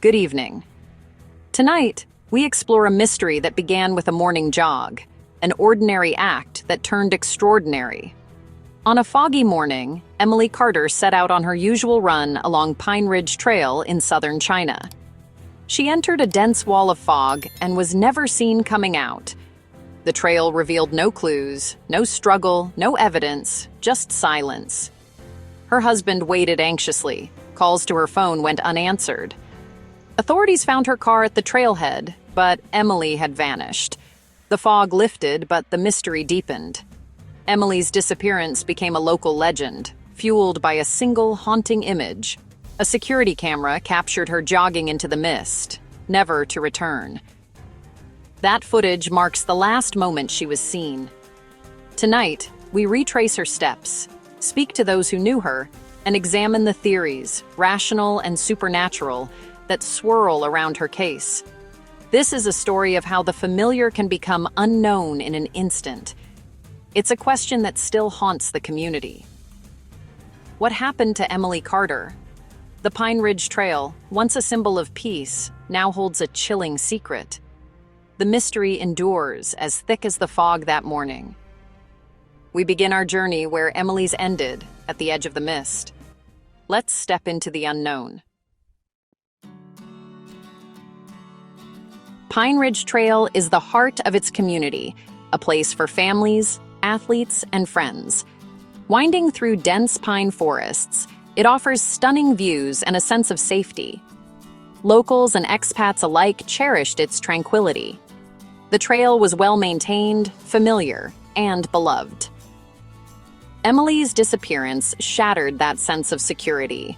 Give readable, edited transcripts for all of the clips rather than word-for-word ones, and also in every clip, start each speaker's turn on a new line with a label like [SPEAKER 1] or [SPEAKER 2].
[SPEAKER 1] Good evening. Tonight, we explore a mystery that began with a morning jog, an ordinary act that turned extraordinary. On a foggy morning, Emily Carter set out on her usual run along Pine Ridge Trail in southern China. She entered a dense wall of fog and was never seen coming out. The trail revealed no clues, no struggle, no evidence, just silence. Her husband waited anxiously. Calls to her phone went unanswered. Authorities found her car at the trailhead, but Emily had vanished. The fog lifted, but the mystery deepened. Emily's disappearance became a local legend, fueled by a single haunting image. A security camera captured her jogging into the mist, never to return. That footage marks the last moment she was seen. Tonight, we retrace her steps, speak to those who knew her, and examine the theories, rational and supernatural, that swirl around her case. This is a story of how the familiar can become unknown in an instant. It's a question that still haunts the community. What happened to Emily Carter? The Pine Ridge Trail, once a symbol of peace, now holds a chilling secret. The mystery endures as thick as the fog that morning. We begin our journey where Emily's ended, at the edge of the mist. Let's step into the unknown. Pine Ridge Trail is the heart of its community, a place for families, athletes, and friends. Winding through dense pine forests, it offers stunning views and a sense of safety. Locals and expats alike cherished its tranquility. The trail was well-maintained, familiar, and beloved. Emily's disappearance shattered that sense of security.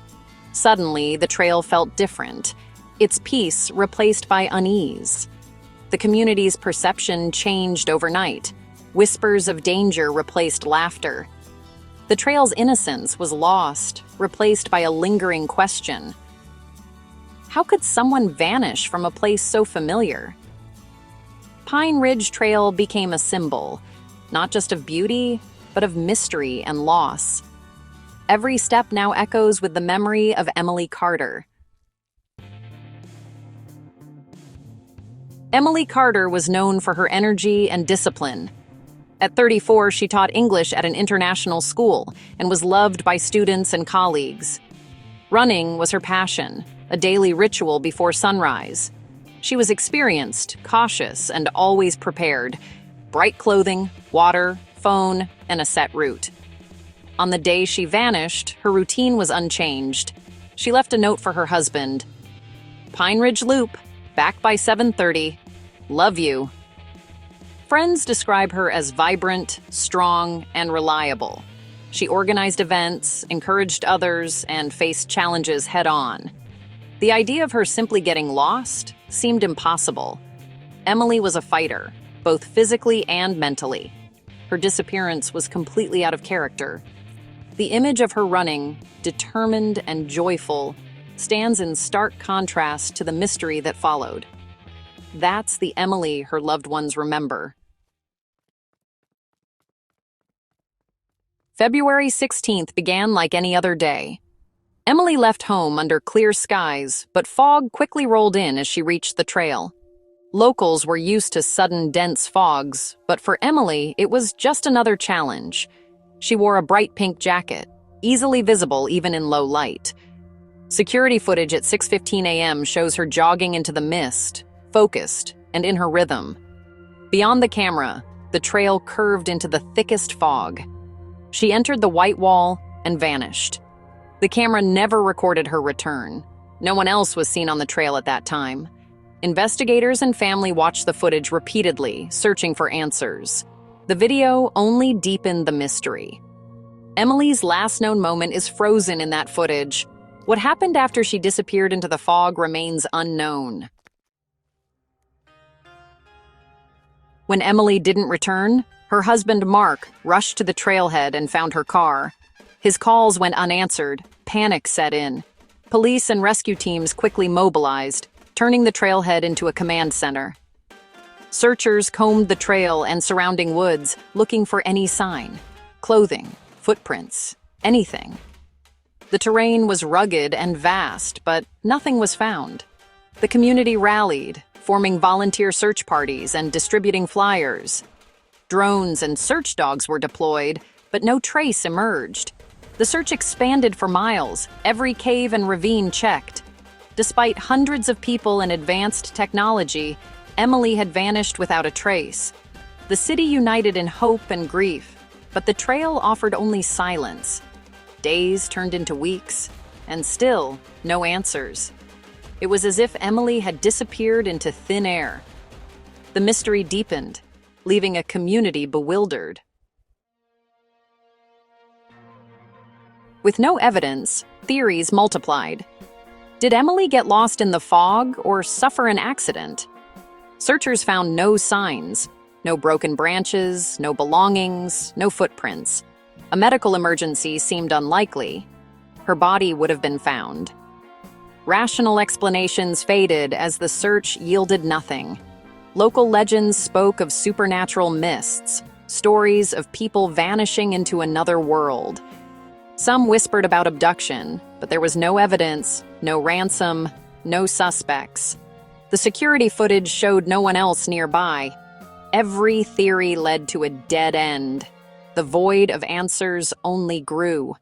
[SPEAKER 1] Suddenly, the trail felt different, its peace replaced by unease. The community's perception changed overnight. Whispers of danger replaced laughter. The trail's innocence was lost, replaced by a lingering question. How could someone vanish from a place so familiar? Pine Ridge Trail became a symbol, not just of beauty, but of mystery and loss. Every step now echoes with the memory of Emily Carter. Emily Carter was known for her energy and discipline. At 34, she taught English at an international school and was loved by students and colleagues. Running was her passion, a daily ritual before sunrise. She was experienced, cautious, and always prepared. Bright clothing, water, phone, and a set route. On the day she vanished, her routine was unchanged. She left a note for her husband. Pine Ridge Loop, back by 7:30. Love you. Friends describe her as vibrant, strong, and reliable. She organized events, encouraged others, and faced challenges head-on. The idea of her simply getting lost seemed impossible. Emily was a fighter, both physically and mentally. Her disappearance was completely out of character. The image of her running, determined and joyful, stands in stark contrast to the mystery that followed. That's the Emily her loved ones remember. February 16th began like any other day. Emily left home under clear skies, but fog quickly rolled in as she reached the trail. Locals were used to sudden, dense fogs, but for Emily, it was just another challenge. She wore a bright pink jacket, easily visible even in low light. Security footage at 6:15 a.m. shows her jogging into the mist, focused and in her rhythm. Beyond the camera, the trail curved into the thickest fog. She entered the white wall and vanished. The camera never recorded her return. No one else was seen on the trail at that time. Investigators and family watched the footage repeatedly, searching for answers. The video only deepened the mystery. Emily's last known moment is frozen in that footage. What happened after she disappeared into the fog remains unknown. When Emily didn't return, her husband Mark rushed to the trailhead and found her car. His calls went unanswered. Panic set in. Police and rescue teams quickly mobilized, turning the trailhead into a command center. Searchers combed the trail and surrounding woods, looking for any sign. Clothing, footprints, anything. The terrain was rugged and vast, but nothing was found. The community rallied, forming volunteer search parties and distributing flyers. Drones and search dogs were deployed, but no trace emerged. The search expanded for miles, every cave and ravine checked. Despite hundreds of people and advanced technology, Emily had vanished without a trace. The city united in hope and grief, but the trail offered only silence. Days turned into weeks, and still no answers. It was as if Emily had disappeared into thin air. The mystery deepened, leaving a community bewildered. With no evidence, theories multiplied. Did Emily get lost in the fog or suffer an accident? Searchers found no signs, no broken branches, no belongings, no footprints. A medical emergency seemed unlikely. Her body would have been found. Rational explanations faded as the search yielded nothing. Local legends spoke of supernatural mists, stories of people vanishing into another world. Some whispered about abduction, but there was no evidence, no ransom, no suspects. The security footage showed no one else nearby. Every theory led to a dead end. The void of answers only grew.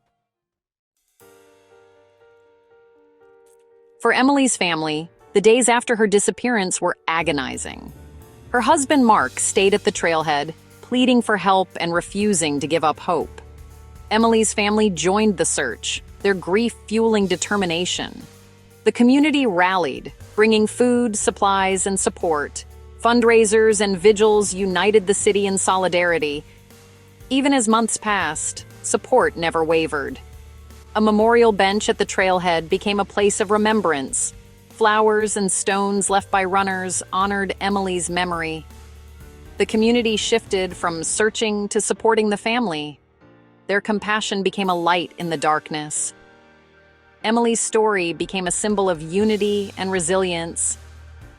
[SPEAKER 1] For Emily's family, the days after her disappearance were agonizing. Her husband Mark stayed at the trailhead, pleading for help and refusing to give up hope. Emily's family joined the search, their grief fueling determination. The community rallied, bringing food, supplies, and support. Fundraisers and vigils united the city in solidarity. Even as months passed, support never wavered. A memorial bench at the trailhead became a place of remembrance. Flowers and stones left by runners honored Emily's memory. The community shifted from searching to supporting the family. Their compassion became a light in the darkness. Emily's story became a symbol of unity and resilience.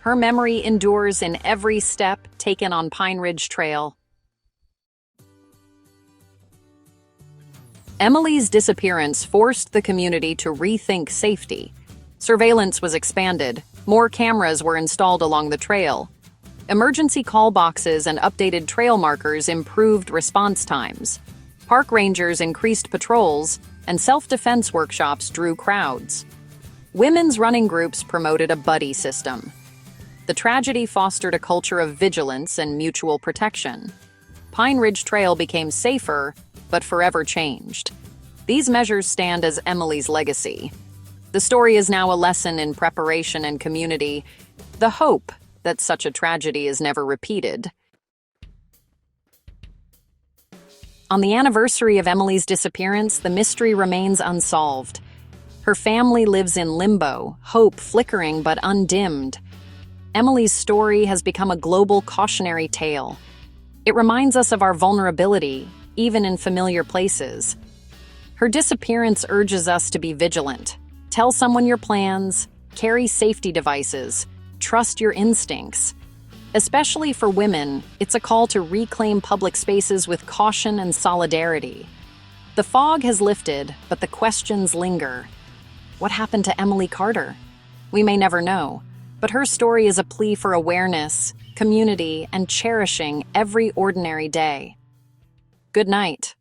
[SPEAKER 1] Her memory endures in every step taken on Pine Ridge Trail. Emily's disappearance forced the community to rethink safety. Surveillance was expanded, more cameras were installed along the trail. Emergency call boxes and updated trail markers improved response times. Park rangers increased patrols, and self-defense workshops drew crowds. Women's running groups promoted a buddy system. The tragedy fostered a culture of vigilance and mutual protection. Pine Ridge Trail became safer, but forever changed. These measures stand as Emily's legacy. The story is now a lesson in preparation and community, the hope that such a tragedy is never repeated. On the anniversary of Emily's disappearance, the mystery remains unsolved. Her family lives in limbo, hope flickering but undimmed. Emily's story has become a global cautionary tale. It reminds us of our vulnerability, even in familiar places. Her disappearance urges us to be vigilant. Tell someone your plans, carry safety devices, trust your instincts. Especially for women, it's a call to reclaim public spaces with caution and solidarity. The fog has lifted, but the questions linger. What happened to Emily Carter? We may never know, but her story is a plea for awareness, community, and cherishing every ordinary day. Good night.